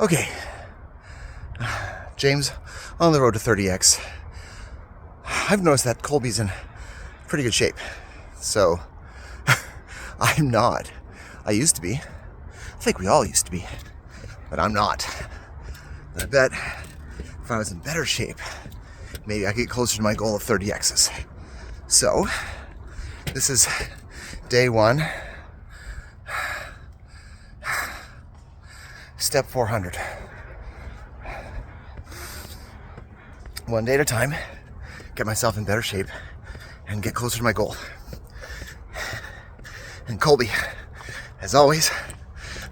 Okay, James, on the road to 30x. I've noticed that Colby's in pretty good shape. So, I'm not. I used to be. I think we all used to be. But I'm not. But I bet if I was in better shape, maybe I could get closer to my goal of 30x's. So, this is day 1. Step 400. One day at a time, get myself in better shape and get closer to my goal. And Colby, as always,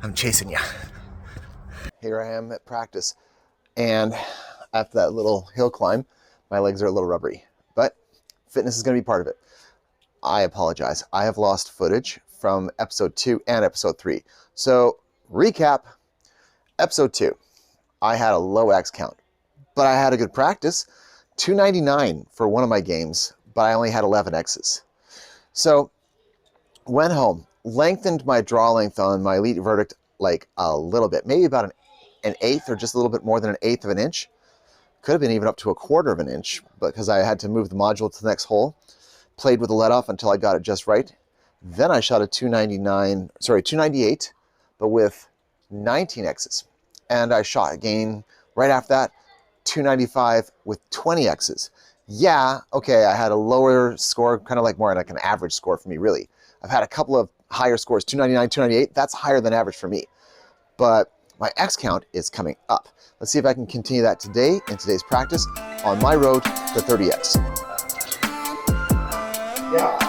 I'm chasing you. Here I am at practice, and after that little hill climb, my legs are a little rubbery, but fitness is going to be part of it. I apologize. I have lost footage from episode 2 and episode 3. So, recap, episode 2, I had a low X count, but I had a good practice. 299 for one of my games, but I only had 11 X's. So, went home, lengthened my draw length on my elite verdict like a little bit, maybe about an eighth or just a little bit more than an eighth of an inch. Could have been even up to a quarter of an inch, because I had to move the module to the next hole. Played with the let off until I got it just right. Then I shot a 298, but with 19 X's. And I shot again right after that, 295 with 20 X's. Yeah, okay, I had a lower score, kind of like more like an average score for me, really. I've had a couple of higher scores, 299, 298. That's higher than average for me. But my X count is coming up. Let's see if I can continue that today in today's practice on my road to 30X. Yeah.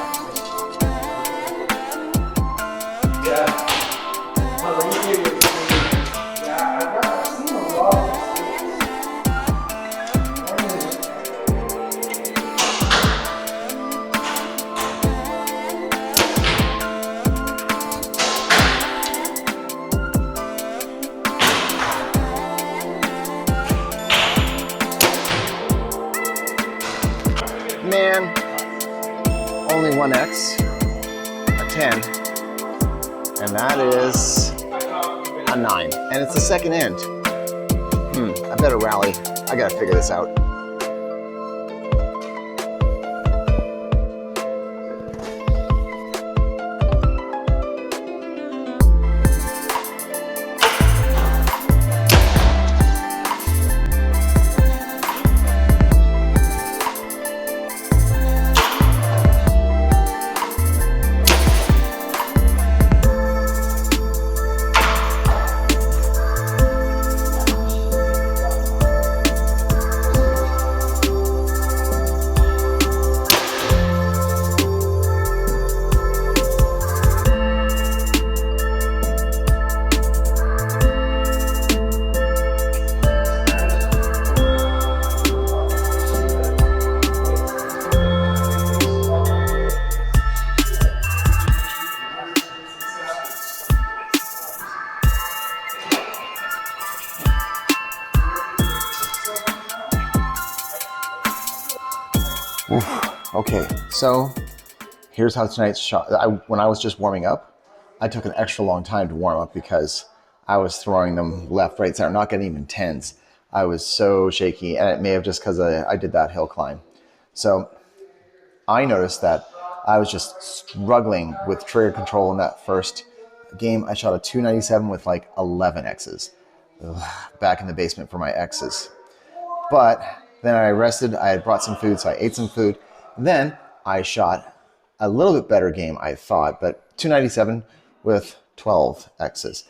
Man, only one X, a 10, and that is a 9, and it's the second end. I better rally. I gotta figure this out. Okay, so here's how tonight's shot. When I was just warming up, I took an extra long time to warm up because I was throwing them left, right, center, not getting even 10s. I was so shaky, and it may have just because I did that hill climb. So I noticed that I was just struggling with trigger control in that first game. I shot a 297 with like 11 X's. Back in the basement for my X's. But then I rested, I had brought some food, so I ate some food. Then I shot a little bit better game, I thought, but 297 with 12 X's.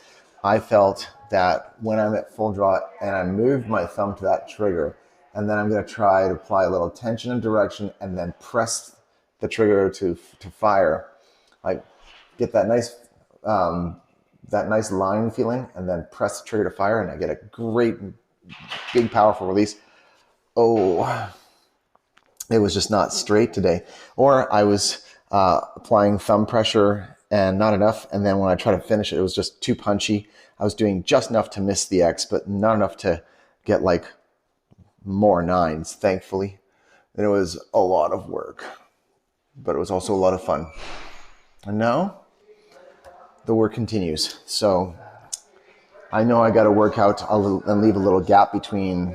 I felt that when I'm at full draw and I moved my thumb to that trigger, and then I'm going to try to apply a little tension and direction and then press the trigger to fire, like get that nice line feeling, and then press the trigger to fire, and I get a great, big, powerful release. Oh, it was just not straight today. Or I was applying thumb pressure and not enough, and then when I tried to finish it, it was just too punchy. I was doing just enough to miss the X, but not enough to get like more 9s, thankfully. And it was a lot of work, but it was also a lot of fun. And now the work continues. So I know I got to work out a little and leave a little gap between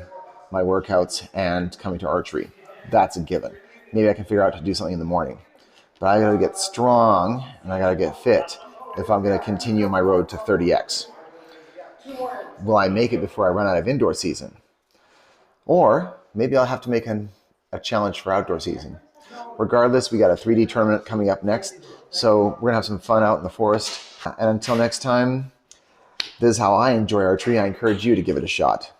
my workouts and coming to archery. That's a given. Maybe I can figure out to do something in the morning. But I got to get strong and I got to get fit if I'm going to continue my road to 30x. Will I make it before I run out of indoor season? Or maybe I'll have to make a challenge for outdoor season. Regardless, we got a 3D tournament coming up next, so we're gonna have some fun out in the forest. And until next time, this is how I enjoy archery. I encourage you to give it a shot.